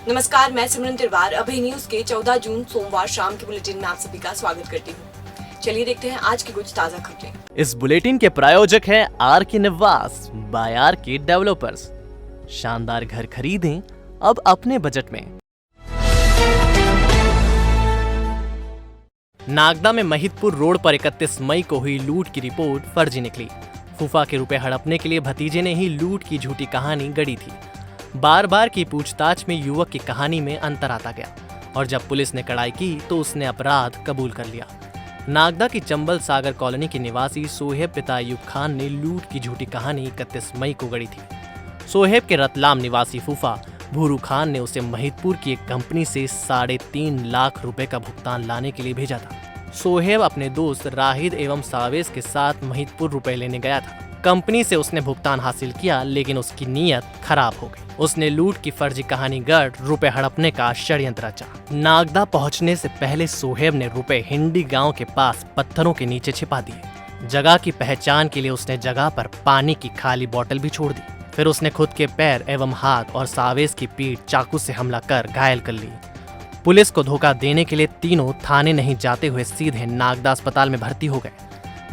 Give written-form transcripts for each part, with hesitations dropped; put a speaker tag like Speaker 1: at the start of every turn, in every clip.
Speaker 1: नमस्कार, मैं सिमरन तिरवार अभय न्यूज के 14 जून सोमवार शाम के बुलेटिन में आप सभी का स्वागत करती हूँ। चलिए देखते हैं आज की कुछ ताजा खबरें।
Speaker 2: इस बुलेटिन के प्रायोजक हैं आर के निवास बाय आर के डेवलपर्स। शानदार घर खरीदें अब अपने बजट में। नागदा में महिदपुर रोड पर 31 मई को हुई लूट की रिपोर्ट फर्जी निकली। फूफा के रुपए हड़पने के लिए भतीजे ने ही लूट की झूठी कहानी गढ़ी थी। बार बार की पूछताछ में युवक की कहानी में अंतर आता गया और जब पुलिस ने कड़ाई की तो उसने अपराध कबूल कर लिया। नागदा की चंबल सागर कॉलोनी के निवासी सोहेब पिता अयूब खान ने लूट की झूठी कहानी 31 मई को गढ़ी थी। सोहेब के रतलाम निवासी फूफा भूरू खान ने उसे महिदपुर की एक कंपनी से 3.5 लाख रुपए का भुगतान लाने के लिए भेजा था। सोहेब अपने दोस्त राहिद एवं सावेज के साथ महिदपुर रुपए लेने गया था। कंपनी से उसने भुगतान हासिल किया, लेकिन उसकी नीयत खराब हो गई। उसने लूट की फर्जी कहानी गढ़ रुपए हड़पने का षड्यंत्र रचा। नागदा पहुंचने से पहले सोहेब ने रुपए हिंडी गांव के पास पत्थरों के नीचे छिपा दिए। जगह की पहचान के लिए उसने जगह पर पानी की खाली बोतल भी छोड़ दी। फिर उसने खुद के पैर एवं हाथ और सावेज की पीठ चाकू से हमला कर घायल कर ली। पुलिस को धोखा देने के लिए तीनों थाने नहीं जाते हुए सीधे नागदा अस्पताल में भर्ती हो गए।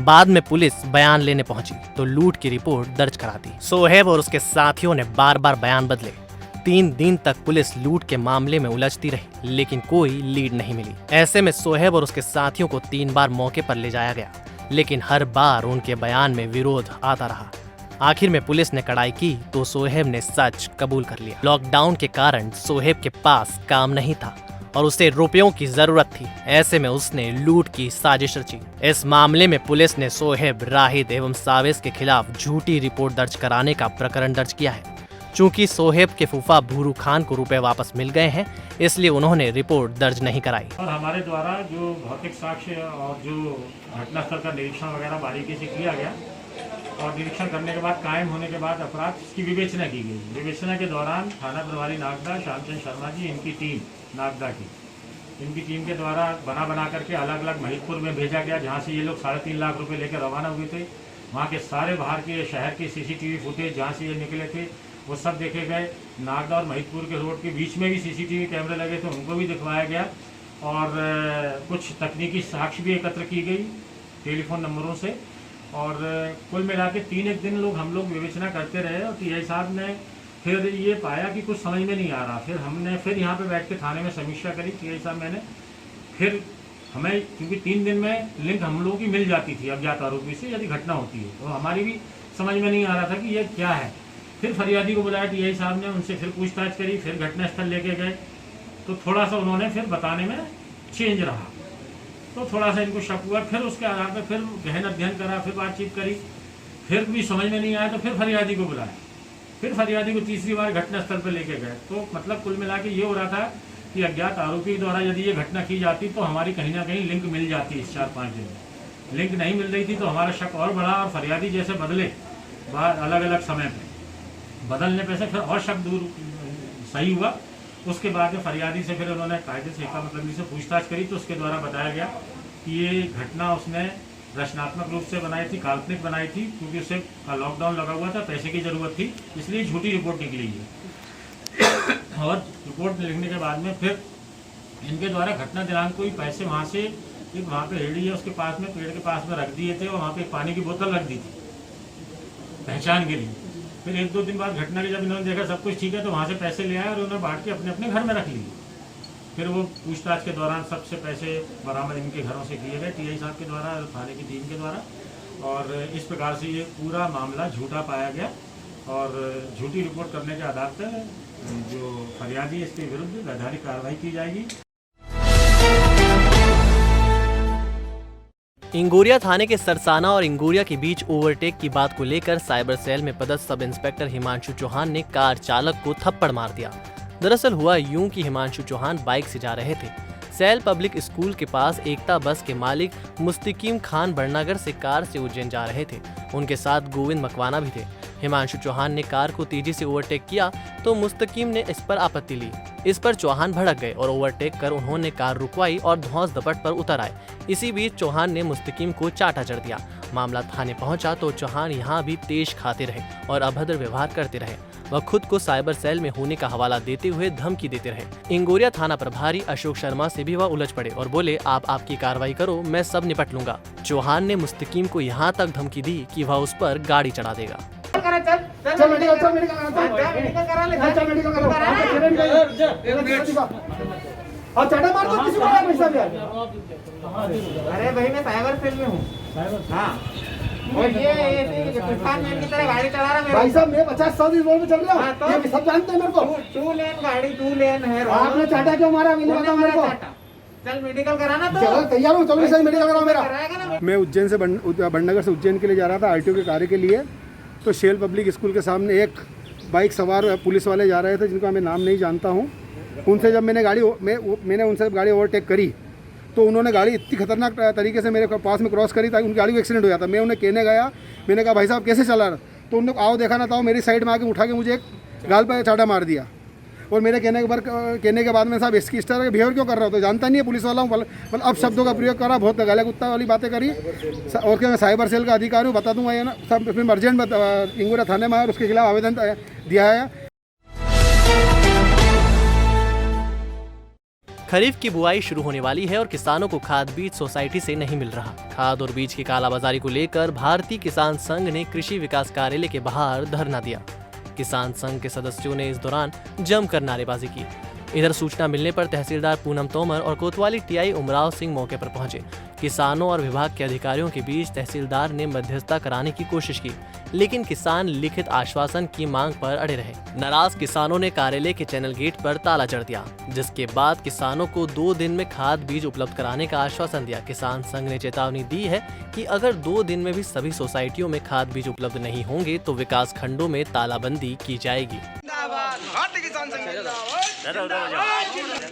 Speaker 2: बाद में पुलिस बयान लेने पहुंची तो लूट की रिपोर्ट दर्ज करा दी। सोहेब और उसके साथियों ने बार बार बयान बदले। 3 दिन तक पुलिस लूट के मामले में उलझती रही, लेकिन कोई लीड नहीं मिली। ऐसे में सोहेब और उसके साथियों को 3 बार मौके पर ले जाया गया, लेकिन हर बार उनके बयान में विरोध आता रहा। आखिर में पुलिस ने कड़ाई की तो सोहेब ने सच कबूल कर लिया। लॉकडाउन के कारण सोहेब के पास काम नहीं था और उसे रुपयों की जरूरत थी। ऐसे में उसने लूट की साजिश रची। इस मामले में पुलिस ने सोहेब, राहिद एवं सावेज के खिलाफ झूठी रिपोर्ट दर्ज कराने का प्रकरण दर्ज किया है। चूंकि सोहेब के फूफा भूरू खान को रुपए वापस मिल गए हैं, इसलिए उन्होंने रिपोर्ट दर्ज नहीं कराई।
Speaker 3: और हमारे द्वारा जो भौतिक साक्ष्य और जो घटनास्थल का निरीक्षण वगैरह बारीकी से किया गया और निरीक्षण करने के बाद कायम होने के बाद अपराध की विवेचना की गई। विवेचना के दौरान थाना प्रभारी नागदा श्यामचंद शर्मा जी, इनकी टीम नागदा की, इनकी टीम के द्वारा बना करके अलग अलग महिदपुर में भेजा गया, जहां से ये लोग 3.5 लाख रुपए लेकर रवाना हुए थे। वहां के सारे बाहर के शहर के सीसीटीवी फुटेज जहां से ये निकले थे वो सब देखे गए। नागदा और महिदपुर के रोड के बीच में भी सीसीटीवी कैमरे लगे थे, उनको भी दिखवाया गया और कुछ तकनीकी साक्ष्य भी एकत्र की गई टेलीफोन नंबरों से। और कुल मिला के 3 दिन हम लोग विवेचना करते रहे और टीआई साहब ने फिर ये पाया कि कुछ समझ में नहीं आ रहा। फिर हमने यहाँ पे बैठ के थाने में समीक्षा करी, टीआई साहब मैंने। फिर हमें क्योंकि 3 दिन में लिंक हम लोगों की मिल जाती थी अज्ञात आरोपी से यदि घटना होती है, तो हमारी भी समझ में नहीं आ रहा था कि ये क्या है। फिर फरियादी को बुलाया टीआई साहब ने, उनसे फिर पूछताछ करी, फिर घटनास्थल लेके गए तो थोड़ा सा उन्होंने फिर बताने में चेंज रहा, तो थोड़ा सा इनको शक हुआ। फिर उसके आधार पर फिर गहन अध्ययन करा, फिर बातचीत करी, फिर भी समझ में नहीं आया तो फिर फरियादी को बुलाया। फिर फरियादी को तीसरी बार घटनास्थल पर लेके गए। तो मतलब कुल मिला के ये हो रहा था कि अज्ञात आरोपी द्वारा यदि ये घटना की जाती तो हमारी कहीं ना कहीं लिंक मिल जाती इस 4-5 दिन में। लिंक नहीं मिल रही थी तो हमारा शक और बढ़ा और फरियादी जैसे बदले बाहर अलग अलग समय पर, बदलने पर से फिर और शक दूर सही हुआ। उसके बाद में फरियादी से फिर उन्होंने कायदे से मतलब से पूछताछ करी तो उसके द्वारा बताया गया कि ये घटना उसने रचनात्मक रूप से बनाई थी, काल्पनिक बनाई थी, क्योंकि उसे लॉकडाउन लगा हुआ था, पैसे की जरूरत थी, इसलिए झूठी रिपोर्ट निकली है। और रिपोर्ट लिखने के बाद में फिर इनके द्वारा घटना दिनांक को ही पैसे वहाँ से एक वहाँ पे रेडी है उसके पास में, पेड़ के पास में रख दिए थे और वहाँ पे पानी की बोतल रख दी थी पहचान के लिए। फिर 1-2 दिन बाद घटना के जब इन्होंने देखा सब कुछ ठीक है तो वहाँ से पैसे ले आए और उन्होंने बांट के अपने अपने घर में रख लिए। फिर वो पूछताछ के दौरान सबसे पैसे बरामद इनके घरों से किए गए टीआई साहब के द्वारा, थाने की टीम के द्वारा, और इस प्रकार से ये पूरा मामला झूठा पाया गया और झूठी रिपोर्ट करने के आधार पर जो फरियादी इसके विरुद्ध वैधानिक कार्रवाई की जाएगी।
Speaker 2: इंगोरिया थाने के सरसाना और इंगोरिया के बीच ओवरटेक की बात को लेकर साइबर सेल में पदस्थ सब इंस्पेक्टर हिमांशु चौहान ने कार चालक को थप्पड़ मार दिया। दरअसल हुआ यूं कि हिमांशु चौहान बाइक से जा रहे थे। सैल पब्लिक स्कूल के पास एकता बस के मालिक मुस्तकीम खान बड़नागर से कार से उज्जैन जा रहे थे। उनके साथ गोविंद मकवाना भी थे। हिमांशु चौहान ने कार को तेजी से ओवरटेक किया तो मुस्तकीम ने इस पर आपत्ति ली। इस पर चौहान भड़क गए और ओवरटेक कर उन्होंने कार रुकवाई और धौंस दपट पर उतर आए। इसी बीच चौहान ने मुस्तकीम को चाटा चढ़ दिया। मामला थाने पहुंचा तो चौहान यहां भी तेज खाते रहे और अभद्र व्यवहार करते रहे। वह खुद को साइबर सेल में होने का हवाला देते हुए धमकी देते रहे। इंगोरिया थाना प्रभारी अशोक शर्मा से भी वह उलझ पड़े और बोले, आप आपकी कार्रवाई करो, मैं सब निपट लूंगा। चौहान ने मुस्तकीम को यहाँ तक धमकी दी कि वह उस पर गाड़ी चढ़ा देगा।
Speaker 4: अरे भाई मैं साइबर सेल में हूँ। हाँ और ये तूफान मैन की तरह गाड़ी चला रहा है
Speaker 5: भाई साहब। मैं 50-100 रोड पे चल रहा हूँ।
Speaker 4: तो
Speaker 5: ये सब जानते हैं मेरे को।
Speaker 4: टू लेन गाड़ी, 2 लेन है।
Speaker 5: आपने चाटा क्यों मारा? मैंने बताओ मेरे को।
Speaker 4: चल मेडिकल कराना तो
Speaker 5: चलो तैयार हूँ, चलो सही मेडिकल कराओ मेरा।
Speaker 4: कराएगा ना।
Speaker 5: मैं उज्जैन से बड़नगर से उज्जैन के लिए जा रहा था आरटीओ के कार्य के लिए। तो शेल पब्लिक स्कूल के सामने एक बाइक सवार पुलिस वाले जा रहे थे जिनका मैं नाम नहीं जानता हूँ। उनसे जब मैंने उनसे गाड़ी ओवरटेक करी तो उन्होंने गाड़ी इतनी खतरनाक तरीके से मेरे पास में क्रॉस करी ताकि उनकी गाड़ी को एक्सीडेंट हो जाता। मैं उन्हें कहने गया, मैंने कहा भाई साहब कैसे चला रहा? तो उन्होंने आओ देखा ना था, मेरी साइड में आके उठा के मुझे एक गाल पर चाटा मार दिया। और मेरे कहने के बाद में साहब इसकी इस तरह के बिहेवियर क्यों कर रहा हो? तो जानता नहीं है पुलिस वाला हूँ, मतलब अब शब्दों का प्रयोग करा, बहुत गला कुत्ता वाली बातें करी। और क्या मैं साइबर सेल का अधिकारी हूँ, बता दूंगा ये ना सब। फिर अर्जेंट इंगोरिया थाने में और उसके खिलाफ आवेदन दिया है।
Speaker 2: खरीफ की बुआई शुरू होने वाली है और किसानों को खाद बीज सोसाइटी से नहीं मिल रहा। खाद और बीज की कालाबाजारी को लेकर भारतीय किसान संघ ने कृषि विकास कार्यालय के बाहर धरना दिया। किसान संघ के सदस्यों ने इस दौरान जमकर नारेबाजी की। इधर सूचना मिलने पर तहसीलदार पूनम तोमर और कोतवाली टीआई उमराव सिंह मौके पर पहुंचे। किसानों और विभाग के अधिकारियों के बीच तहसीलदार ने मध्यस्थता कराने की कोशिश की, लेकिन किसान लिखित आश्वासन की मांग पर अड़े रहे। नाराज किसानों ने कार्यालय के चैनल गेट पर ताला जड़ दिया, जिसके बाद किसानों को 2 दिन में खाद बीज उपलब्ध कराने का आश्वासन दिया। किसान संघ ने चेतावनी दी है कि अगर 2 दिन में भी सभी सोसाइटियों में खाद बीज उपलब्ध नहीं होंगे तो विकास खंडों में तालाबंदी की जाएगी।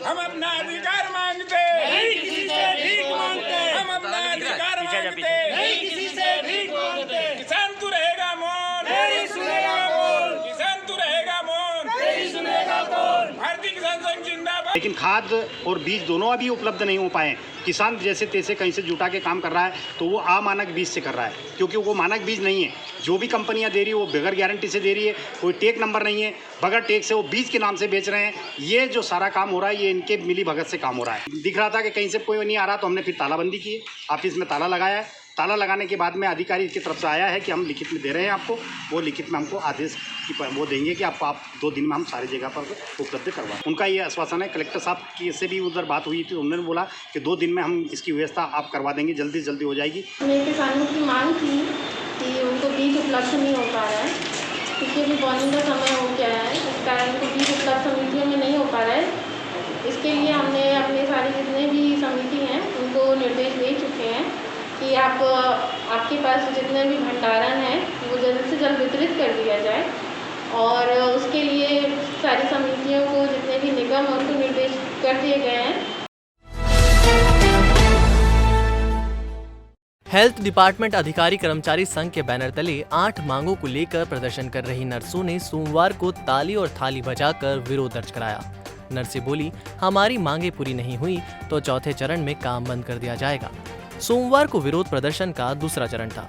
Speaker 6: हम अपना अधिकार मांगते नहीं, किसी से भीख मांगते। हम अपना अधिकार मांगते नहीं, किसी से भीख मांगते। किसान तू रहेगा मौन, नहीं सुनेगा कौन? किसान तू रहेगा मौन, नहीं सुनेगा कौन? भारतीय किसान संघ जिंदाबाद।
Speaker 7: लेकिन खाद और बीज दोनों अभी उपलब्ध नहीं हो पाए। किसान जैसे तैसे कहीं से जुटा के काम कर रहा है तो वो अमानक बीज से कर रहा है, क्योंकि वो मानक बीज नहीं है। जो भी कंपनियां दे रही है वो बगैर गारंटी से दे रही है, कोई टेक नंबर नहीं है, बगैर टेक से वो बीज के नाम से बेच रहे हैं। ये जो सारा काम हो रहा है ये इनके मिली भगत से काम हो रहा है। दिख रहा था कि कहीं से कोई नहीं आ रहा तो हमने फिर तालाबंदी की, ऑफिस में ताला लगाया है। ताला लगाने के बाद में अधिकारी की तरफ से आया है कि हम लिखित में दे रहे हैं आपको, वो लिखित में हमको आदेश की वो देंगे कि आप 2 दिन में हम सारी जगह पर उपलब्ध करवाएं। उनका ये आश्वासन है। कलेक्टर साहब की से भी उधर बात हुई थी, उन्होंने बोला कि 2 दिन में हम इसकी व्यवस्था आप करवा देंगे, जल्दी जल्दी हो जाएगी।
Speaker 8: मेरे किसानों की मांग थी कि उनको बीज उपलब्ध नहीं हो पा रहा है, क्योंकि अभी बॉर्निंग का समय हो गया है, इस कारण उनको बीज उपलब्ध समितियों में नहीं हो पा रहा है। इसके लिए हमने अपने सारे जितने भी समिति हैं उनको निर्देश दे चुके हैं कि आपके पास जितने भी भंडारण हैं वो जल्द से जल्द वितरित कर दिया जाए। और उसके लिए सारी समितियों को जितने भी निगम हैं उनको निर्देश कर दिए गए हैं।
Speaker 2: हेल्थ डिपार्टमेंट अधिकारी कर्मचारी संघ के बैनर तले 8 मांगों को लेकर प्रदर्शन कर रही नर्सों ने सोमवार को ताली और थाली बजाकर विरोध दर्ज कराया। नर्सें बोली, हमारी मांगे पूरी नहीं हुई तो चौथे चरण में काम बंद कर दिया जाएगा। सोमवार को विरोध प्रदर्शन का दूसरा चरण था।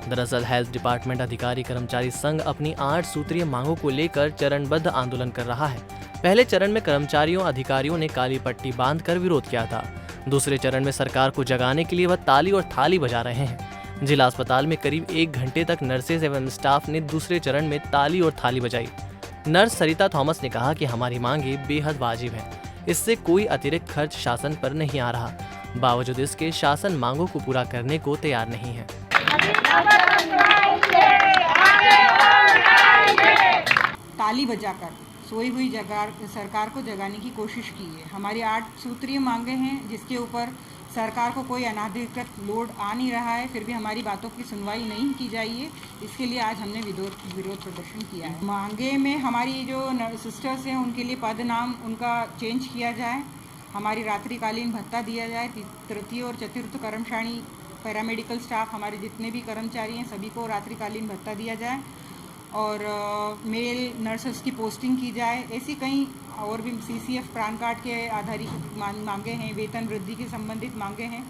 Speaker 2: दरअसल हेल्थ डिपार्टमेंट अधिकारी कर्मचारी संघ अपनी 8 सूत्रीय मांगों को लेकर चरणबद्ध आंदोलन कर रहा है। पहले चरण में कर्मचारियों अधिकारियों ने काली पट्टी बांधकर विरोध किया था। दूसरे चरण में सरकार को जगाने के लिए वह ताली और थाली बजा रहे हैं। जिला अस्पताल में करीब 1 घंटे तक नर्सेज एवं स्टाफ ने दूसरे चरण में ताली और थाली बजाई। नर्स सरिता थॉमस ने कहा कि हमारी मांगे बेहद वाजिब हैं, इससे कोई अतिरिक्त खर्च शासन पर नहीं आ रहा। बावजूद इसके शासन मांगों को पूरा करने को तैयार नहीं है।
Speaker 9: ताली बजाकर सोई हुई सरकार को जगाने की कोशिश की है। हमारी 8 सूत्रीय मांगे हैं जिसके ऊपर सरकार को कोई अनाधिकृत लोड आ नहीं रहा है, फिर भी हमारी बातों की सुनवाई नहीं की जाइए। इसके लिए आज हमने विरोध प्रदर्शन किया है। मांगे में हमारी जो सिस्टर्स हैं उनके लिए पद नाम उनका चेंज किया जाए, हमारी रात्रिकालीन भत्ता दिया जाए, तृतीय और चतुर्थ कर्मचारी पैरामेडिकल स्टाफ हमारे जितने भी कर्मचारी हैं सभी को रात्रिकालीन भत्ता दिया जाए और मेल नर्सेस की पोस्टिंग की जाए। ऐसी कई और भी CCF पैन कार्ड के आधारित मांगे हैं, वेतन वृद्धि की संबंधित मांगे हैं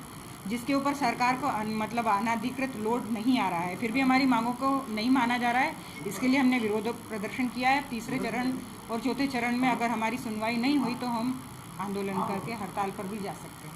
Speaker 9: जिसके ऊपर सरकार को मतलब अनाधिकृत लोड नहीं आ रहा है, फिर भी हमारी मांगों को नहीं माना जा रहा है। इसके लिए हमने विरोध प्रदर्शन किया है। तीसरे चरण और चौथे चरण में अगर हमारी सुनवाई नहीं हुई तो हम आंदोलन करके हड़ताल पर भी जा सकते हैं।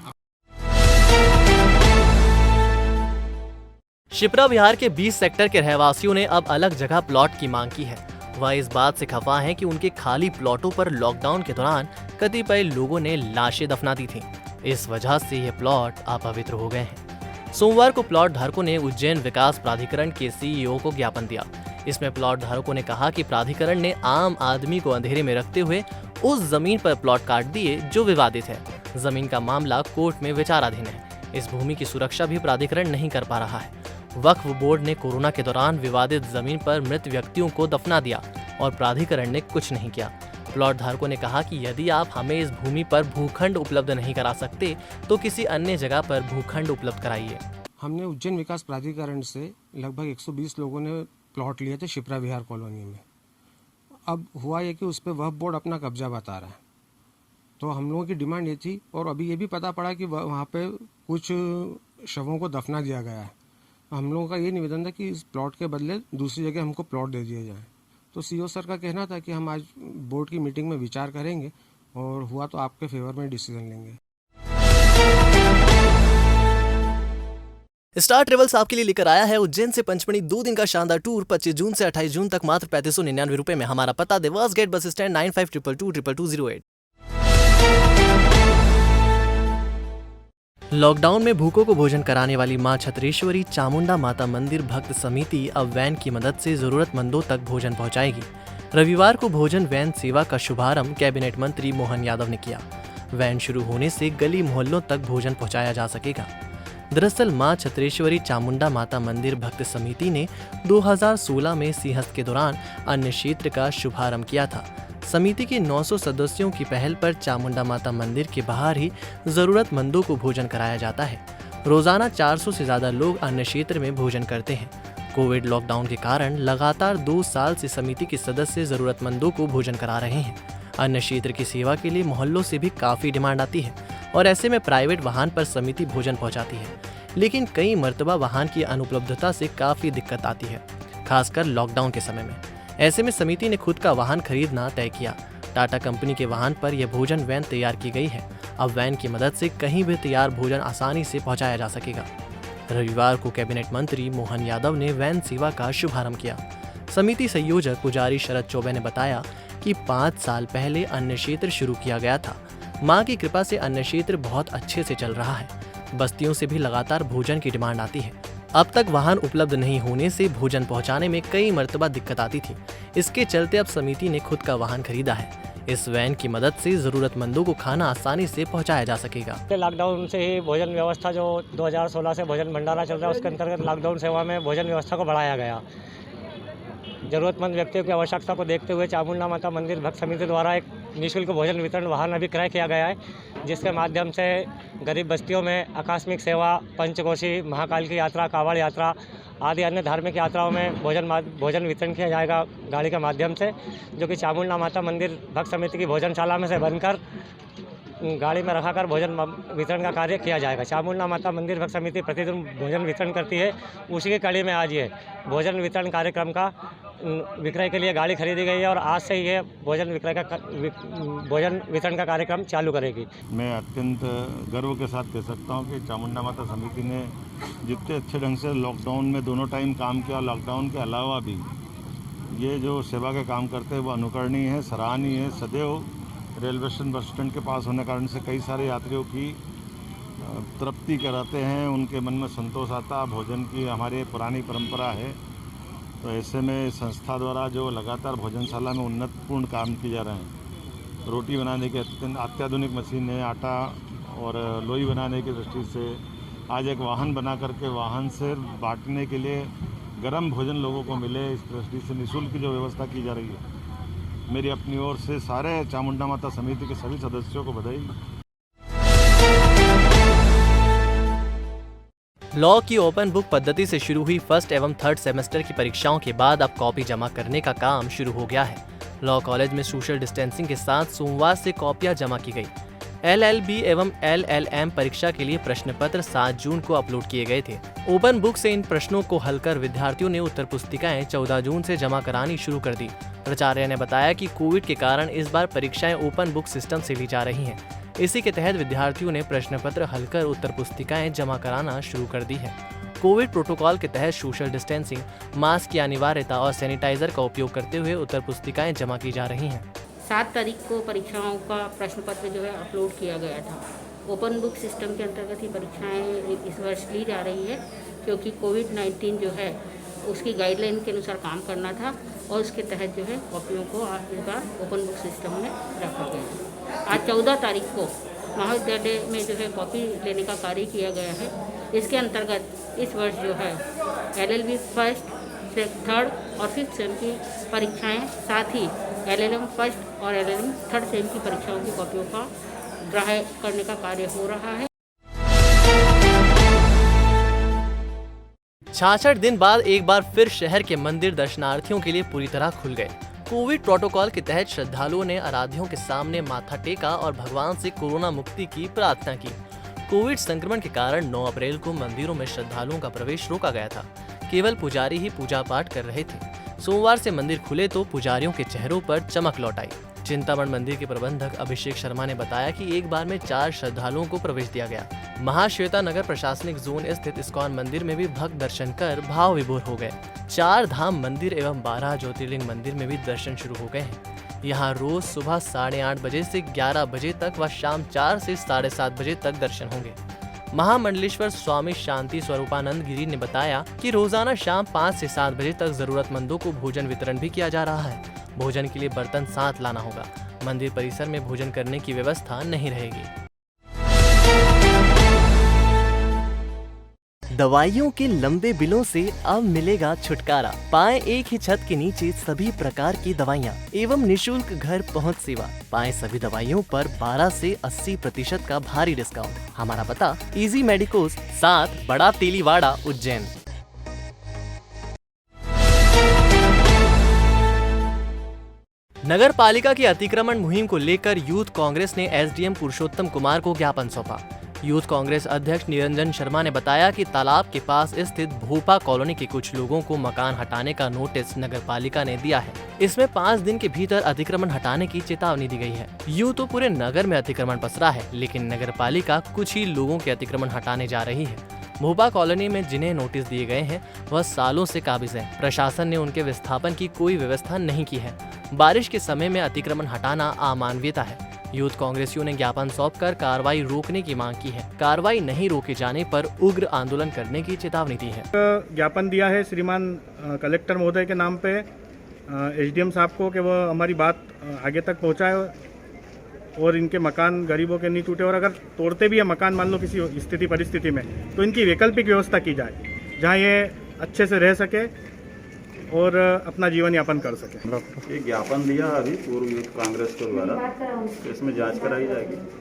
Speaker 2: शिप्रा विहार के 20 सेक्टर के रहवासियों ने अब अलग जगह प्लॉट की मांग की है। वह इस बात से खफा हैं कि उनके खाली प्लॉटों पर लॉकडाउन के दौरान कतिपय लोगों ने लाशें दफना दी थीं। इस वजह से ये प्लॉट अपवित्र हो गए हैं। सोमवार को प्लॉट धारकों ने उज्जैन विकास प्राधिकरण के सीईओ को ज्ञापन दिया। इसमें प्लॉट धारकों ने कहा कि प्राधिकरण ने आम आदमी को अंधेरे में रखते हुए उस जमीन पर प्लॉट काट दिए जो विवादित है। जमीन का मामला कोर्ट में विचाराधीन है। इस भूमि की सुरक्षा भी प्राधिकरण नहीं कर पा रहा है। वक्फ बोर्ड ने कोरोना के दौरान विवादित जमीन पर मृत व्यक्तियों को दफना दिया और प्राधिकरण ने कुछ नहीं किया। प्लॉट धारकों ने कहा कि यदि आप हमें इस भूमि पर भूखंड उपलब्ध नहीं करा सकते तो किसी अन्य जगह पर भूखंड उपलब्ध कराइए।
Speaker 10: हमने उज्जैन विकास प्राधिकरण से लगभग 120 लोगों ने प्लॉट लिए थे शिप्रा विहार कॉलोनी में। अब हुआ ये कि उस पर वक्फ बोर्ड अपना कब्जा बता रहा है, तो हम लोगों की डिमांड ये थी, और अभी ये भी पता पड़ा कि वहाँ पे कुछ शवों को दफना दिया गया है। हम लोगों का ये निवेदन था कि इस प्लॉट के बदले दूसरी जगह हमको प्लॉट दे दिया जाए। तो सीईओ सर का कहना था कि हम आज बोर्ड की मीटिंग में विचार करेंगे और हुआ तो आपके फेवर में डिसीजन लेंगे।
Speaker 2: स्टार ट्रेवल्स आपके लिए लेकर आया है उज्जैन से पंचमढ़ी 2 दिन का शानदार टूर 25 जून से 28 जून तक मात्र 3599 रुपए में। हमारा पता Dewas gate bus stand 9522222208। Lockdown में भूखों को भोजन कराने वाली मां छत्रेश्वरी चामुंडा माता मंदिर भक्त समिति अब वैन की मदद से जरूरतमंदों तक भोजन पहुंचाएगी। रविवार को भोजन वैन सेवा का शुभारंभ कैबिनेट मंत्री मोहन यादव ने किया। वैन शुरू होने से गली मोहल्लों तक भोजन पहुंचाया जा सकेगा। दरअसल मां छत्रेश्वरी चामुंडा माता मंदिर भक्त समिति ने 2016 में सिंहस्थ के दौरान अन्न क्षेत्र का शुभारंभ किया था। समिति के 900 सदस्यों की पहल पर चामुंडा माता मंदिर के बाहर ही जरूरतमंदों को भोजन कराया जाता है। रोजाना 400 से ज्यादा लोग अन्न क्षेत्र में भोजन करते हैं। कोविड लॉकडाउन के कारण लगातार 2 साल से समिति के सदस्य जरूरतमंदों को भोजन करा रहे हैं। अन्न क्षेत्र की सेवा के लिए मोहल्लों से भी काफी डिमांड आती है और ऐसे में प्राइवेट वाहन पर समिति भोजन पहुंचाती है, लेकिन कई मर्तबा वाहन की अनुपलब्धता से काफी दिक्कत आती है, खासकर लॉकडाउन के समय में। ऐसे में समिति ने खुद का वाहन खरीदना तय किया। टाटा कंपनी के वाहन पर यह भोजन वैन तैयार की गई है। अब वैन की मदद से कहीं भी तैयार भोजन आसानी से पहुंचाया जा सकेगा। रविवार को कैबिनेट मंत्री मोहन यादव ने वैन सेवा का शुभारंभ किया। समिति संयोजक पुजारी शरद चौबे ने बताया कि 5 साल पहले अन्न क्षेत्र शुरू किया गया था। मां की कृपा से अन्न क्षेत्र बहुत अच्छे से चल रहा है। बस्तियों से भी लगातार भोजन की डिमांड आती है। अब तक वाहन उपलब्ध नहीं होने से भोजन पहुंचाने में कई मर्तबा दिक्कत आती थी। इसके चलते अब समिति ने खुद का वाहन खरीदा है। इस वैन की मदद से जरूरतमंदों को खाना आसानी से पहुंचाया जा सकेगा।
Speaker 11: लॉकडाउन से ही भोजन व्यवस्था जो 2016 से भोजन भंडारा चल रहा है, उसके अंतर्गत लॉकडाउन सेवा में भोजन व्यवस्था को बढ़ाया गया। जरूरतमंद व्यक्तियों की आवश्यकता को देखते हुए चामुंडा माता मंदिर भक्त समिति द्वारा एक निःशुल्क भोजन वितरण वाहन अभी क्रय किया गया है, जिसके माध्यम से गरीब बस्तियों में आकस्मिक सेवा, पंचकोशी, महाकाल की यात्रा, कावड़ यात्रा आदि अन्य धार्मिक यात्राओं में भोजन वितरण किया जाएगा गाड़ी के माध्यम से, जो कि चामुंडा माता मंदिर भक्त समिति की भोजनशाला में से बनकर गाड़ी में रखाकर भोजन वितरण का कार्य किया जाएगा। चामुंडा माता मंदिर भक्त समिति प्रतिदिन भोजन वितरण करती है। उसी की कड़ी में आज ये भोजन वितरण कार्यक्रम का विक्रय के लिए गाड़ी खरीदी गई है और आज से ये भोजन वितरण का कार्यक्रम चालू करेगी।
Speaker 12: मैं अत्यंत गर्व के साथ कह सकता हूँ कि चामुंडा माता समिति ने जितने अच्छे ढंग से लॉकडाउन में दोनों टाइम काम किया, लॉकडाउन के अलावा भी ये जो सेवा के काम करते हैं वो अनुकरणीय है, सराहनीय है। सदैव रेलवे स्टेशन, बस स्टैंड के पास होने कारण से कई सारे यात्रियों की तृप्ति कराते हैं, उनके मन में संतोष आता। भोजन की हमारी पुरानी परंपरा है, तो ऐसे में संस्था द्वारा जो लगातार भोजनशाला में उन्नतपूर्ण काम किए जा रहे हैं। रोटी बनाने की अत्याधुनिक मशीन है, आटा और लोई बनाने की दृष्टि से आज एक वाहन बना करके वाहन से बांटने के लिए गर्म भोजन लोगों को मिले, इस दृष्टि से निःशुल्क जो व्यवस्था की जा रही है, मेरी अपनी ओर से सारे चामुंडा माता समिति के सभी सदस्यों को बधाई।
Speaker 2: लॉ की ओपन बुक पद्धति से शुरू हुई फर्स्ट एवं थर्ड सेमेस्टर की परीक्षाओं के बाद अब कॉपी जमा करने का काम शुरू हो गया है। लॉ कॉलेज में सोशल डिस्टेंसिंग के साथ सोमवार से कॉपियां जमा की गई। LLB एवं LLM परीक्षा के लिए प्रश्न पत्र 7 जून को अपलोड किए गए थे। ओपन बुक से इन प्रश्नों को हल कर विद्यार्थियों ने उत्तर पुस्तिकाएं 14 जून से जमा करानी शुरू कर दी। प्राचार्य ने बताया कि कोविड के कारण इस बार परीक्षाएं ओपन बुक सिस्टम से ली जा रही हैं। इसी के तहत विद्यार्थियों ने प्रश्न पत्र हल कर उत्तर पुस्तिकाएं जमा कराना शुरू कर दी है। कोविड प्रोटोकॉल के तहत सोशल डिस्टेंसिंग, मास्क की अनिवार्यता और सैनिटाइजर का उपयोग करते हुए उत्तर पुस्तिकाएं जमा की जा रही हैं।
Speaker 13: 7 तारीख को परीक्षाओं का प्रश्न पत्र जो है अपलोड किया गया था। ओपन बुक सिस्टम के अंतर्गत ही परीक्षाएं इस वर्ष ली जा रही है, क्योंकि कोविड-19 जो है उसकी गाइडलाइन के अनुसार काम करना था और उसके तहत जो है कॉपियों को इस बार ओपन बुक सिस्टम में रखा गया। आज 14 तारीख को महाविद्यालय में जो है कॉपी लेने का कार्य किया गया है। इसके अंतर्गत इस वर्ष जो है LLB फर्स्ट, थर्ड और फिफ्थ सेम की परीक्षाएं, साथ ही LLM फर्स्ट और LLM थर्ड सेम की परीक्षाओं की कॉपियों का ग्राह्य करने का कार्य हो रहा है।
Speaker 2: 66 दिन बाद एक बार फिर शहर के मंदिर दर्शनार्थियों के लिए पूरी तरह खुल गए। कोविड प्रोटोकॉल के तहत श्रद्धालुओं ने आराध्यों के सामने माथा टेका और भगवान से कोरोना मुक्ति की प्रार्थना की। कोविड संक्रमण के कारण 9 अप्रैल को मंदिरों में श्रद्धालुओं का प्रवेश रोका गया था। केवल पुजारी ही पूजा पाठ कर रहे थे। सोमवार से मंदिर खुले तो पुजारियों के चेहरों पर चमक लौट आई। चिंतामण मंदिर के प्रबंधक अभिषेक शर्मा ने बताया कि एक बार में 4 श्रद्धालुओं को प्रवेश दिया गया। महाश्वेता नगर प्रशासनिक जोन स्थित इस्कॉन मंदिर में भी भक्त दर्शन कर भाव विभोर हो गए। 4 धाम मंदिर एवं 12 ज्योतिर्लिंग मंदिर में भी दर्शन शुरू हो गए हैं। यहाँ रोज सुबह 8:30 बजे से 11 बजे तक व शाम 4 से 7:30 बजे तक दर्शन होंगे। महामंडलेश्वर स्वामी शांति स्वरूपानंद गिरी ने बताया कि रोजाना शाम 5 से 7 बजे तक जरूरतमंदों को भोजन वितरण भी किया जा रहा है। भोजन के लिए बर्तन साथ लाना होगा। मंदिर परिसर में भोजन करने की व्यवस्था नहीं रहेगी। दवाइयों के लंबे बिलों से अब मिलेगा छुटकारा। पाएं एक ही छत के नीचे सभी प्रकार की दवाइयां एवं निशुल्क घर पहुंच सेवा। पाएं सभी दवाइयों पर 12 से 80% का भारी डिस्काउंट। हमारा पता इजी मेडिकोस 7 बड़ा तेलीवाड़ा उज्जैन। नगर पालिका की अतिक्रमण मुहिम को लेकर यूथ कांग्रेस ने SDM पुरुषोत्तम कुमार को ज्ञापन सौंपा। यूथ कांग्रेस अध्यक्ष निरंजन शर्मा ने बताया कि तालाब के पास स्थित भोपा कॉलोनी के कुछ लोगों को मकान हटाने का नोटिस नगर पालिका ने दिया है। इसमें 5 दिन के भीतर अतिक्रमण हटाने की चेतावनी दी गई है। यूं तो पूरे नगर में अतिक्रमण पसरा है, लेकिन नगर पालिका कुछ ही लोगों के अतिक्रमण हटाने जा रही है। भोपा कॉलोनी में जिन्हें नोटिस दिए गए हैं वह सालों से काबिज हैं। प्रशासन ने उनके विस्थापन की कोई व्यवस्था नहीं की है। बारिश के समय में अतिक्रमण हटाना अमानवीयता है। यूथ कांग्रेसियों ने ज्ञापन सौंपकर कार्रवाई रोकने की मांग की है। कार्रवाई नहीं रोके जाने पर उग्र आंदोलन करने की चेतावनी दी है।
Speaker 14: ज्ञापन दिया है श्रीमान कलेक्टर महोदय के नाम पे SDM साहब को कि वह हमारी बात आगे तक पहुंचाए और इनके मकान गरीबों के नहीं टूटे, और अगर तोड़ते भी है मकान मान लो किसी स्थिति परिस्थिति में, तो इनकी वैकल्पिक व्यवस्था की जाए जहाँ ये अच्छे से रह सके और अपना जीवन यापन कर सके।
Speaker 15: ये ज्ञापन दिया अभी पूर्व यूथ कांग्रेस के द्वारा, तो इसमें जांच कराई जाएगी।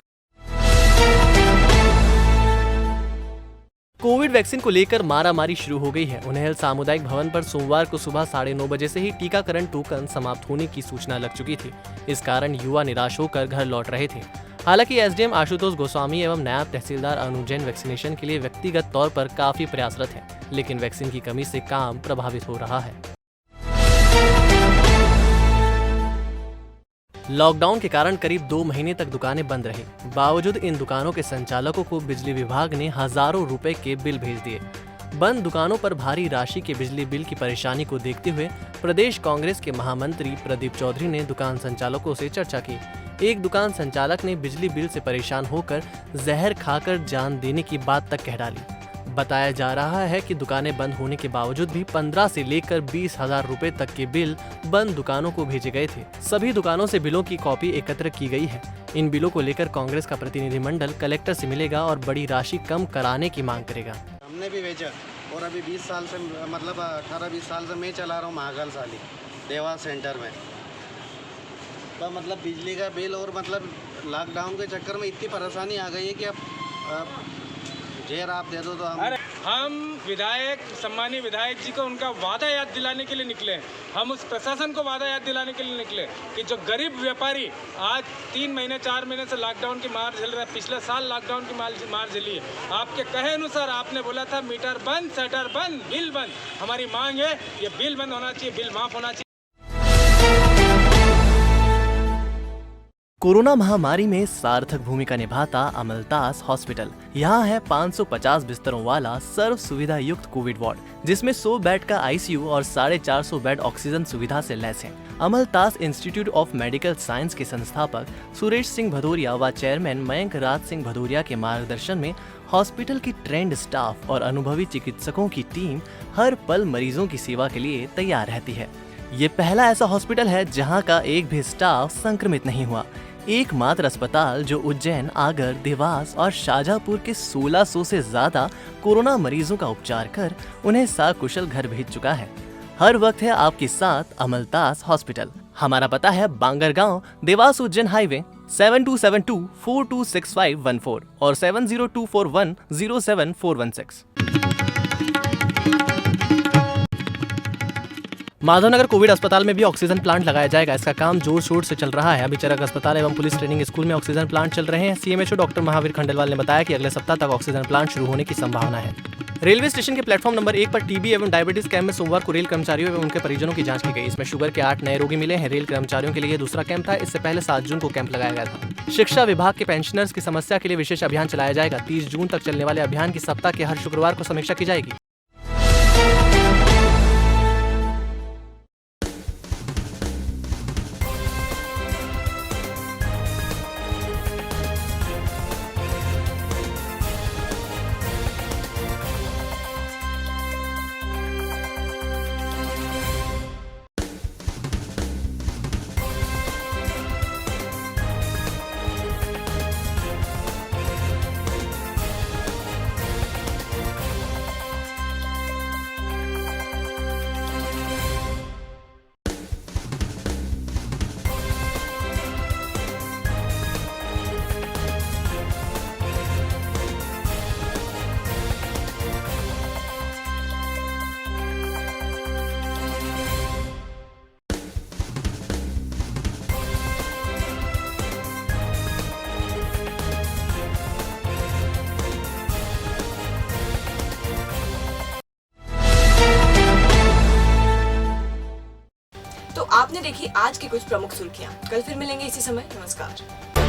Speaker 2: कोविड वैक्सीन को लेकर मारामारी शुरू हो गई है। उन्हेल सामुदायिक भवन पर सोमवार को सुबह 9:30 बजे से ही टीकाकरण टोकन समाप्त होने की सूचना लग चुकी थी। इस कारण युवा निराश होकर घर लौट रहे थे। हालांकि SDM आशुतोष गोस्वामी एवं नायब तहसीलदार अनुजैन वैक्सीनेशन के लिए व्यक्तिगत तौर पर काफी प्रयासरत हैं, लेकिन वैक्सीन की कमी से काम प्रभावित हो रहा है। लॉकडाउन के कारण करीब 2 महीने तक दुकानें बंद रही। बावजूद इन दुकानों के संचालकों को बिजली विभाग ने हजारों रुपए के बिल भेज दिए। बंद दुकानों पर भारी राशि के बिजली बिल की परेशानी को देखते हुए प्रदेश कांग्रेस के महामंत्री प्रदीप चौधरी ने दुकान संचालकों से चर्चा की। एक दुकान संचालक ने बिजली बिल से परेशान होकर जहर खाकर जान देने की बात तक कह डाली। बताया जा रहा है कि दुकानें बंद होने के बावजूद भी 15 से लेकर 20,000 रुपए तक के बिल बंद दुकानों को भेजे गए थे। सभी दुकानों से बिलों की कॉपी एकत्र की गई है। इन बिलों को लेकर कांग्रेस का प्रतिनिधिमंडल कलेक्टर से मिलेगा और बड़ी राशि कम कराने की मांग करेगा।
Speaker 16: हमने भी भेजा और अभी 20 साल से मतलब 18-20 साल से मैं चला रहा हूँ महाकाल साली देवा सेंटर में। तो मतलब बिजली का बिल और मतलब लॉकडाउन के चक्कर में इतनी परेशानी आ गई है कि अब जेर आप दे दो तो हम
Speaker 17: हम विधायक, सम्मानीय विधायक जी को उनका वादा याद दिलाने के लिए निकले। हम उस प्रशासन को वादा याद दिलाने के लिए निकले कि जो गरीब व्यापारी आज 3 महीने 4 महीने से लॉकडाउन की मार झेल रहा है, पिछले साल लॉकडाउन की मार झेली है। आपके कहे अनुसार आपने बोला था मीटर बंद, शटर बंद, बिल बंद। हमारी मांग है ये बिल बंद होना चाहिए, बिल माफ होना चाहिए।
Speaker 2: कोरोना महामारी में सार्थक भूमिका निभाता अमलतास हॉस्पिटल। यहाँ है 550 बिस्तरों वाला सर्व सुविधा युक्त कोविड वार्ड, जिसमें 100 बेड का आईसीयू और 450 बेड ऑक्सीजन सुविधा से लैस है। अमलतास इंस्टीट्यूट ऑफ मेडिकल साइंस के संस्थापक सुरेश सिंह भदौरिया व चेयरमैन मयंक राज सिंह भदौरिया के मार्गदर्शन में हॉस्पिटल की ट्रेंड स्टाफ और अनुभवी चिकित्सकों की टीम हर पल मरीजों की सेवा के लिए तैयार रहती है। ये पहला ऐसा हॉस्पिटल है जहाँ का एक भी स्टाफ संक्रमित नहीं हुआ। एकमात्र अस्पताल जो उज्जैन, आगर, देवास और शाजापुर के 1600 से ज्यादा कोरोना मरीजों का उपचार कर उन्हें सकुशल घर भेज चुका है। हर वक्त है आपके साथ अमलतास हॉस्पिटल। हमारा पता है बांगरगांव, देवास उज्जैन हाईवे 7272426514 और 7024107416। माधवनगर कोविड अस्पताल में भी ऑक्सीजन प्लांट लगाया जाएगा। इसका काम जोर शोर से चल रहा है। अभी चरक अस्पताल एवं पुलिस ट्रेनिंग स्कूल में ऑक्सीजन प्लांट चल रहे हैं। सीएमएचओ डॉक्टर महावीर खंडेलवाल ने बताया कि अगले सप्ताह तक ऑक्सीजन प्लांट शुरू होने की संभावना है। रेलवे स्टेशन के प्लेटफॉर्म नंबर 1 पर टीबी एवं डायबिटीज कैंप में सोमवार को रेल कर्मचारियों एवं उनके परिजनों की जांच की गई। इसमें शुगर के 8 नए रोगी मिले हैं। रेल कर्मचारियों के लिए दूसरा कैंप था। इससे पहले 7 जून को कैंप लगाया गया था। शिक्षा विभाग के पेंशनर्स की समस्या के लिए विशेष अभियान चलाया जाएगा। 30 जून तक चलने वाले अभियान की सप्ताह के हर शुक्रवार को समीक्षा की जाएगी।
Speaker 1: तो आपने देखी आज की कुछ प्रमुख सुर्खियां। कल फिर मिलेंगे इसी समय। नमस्कार।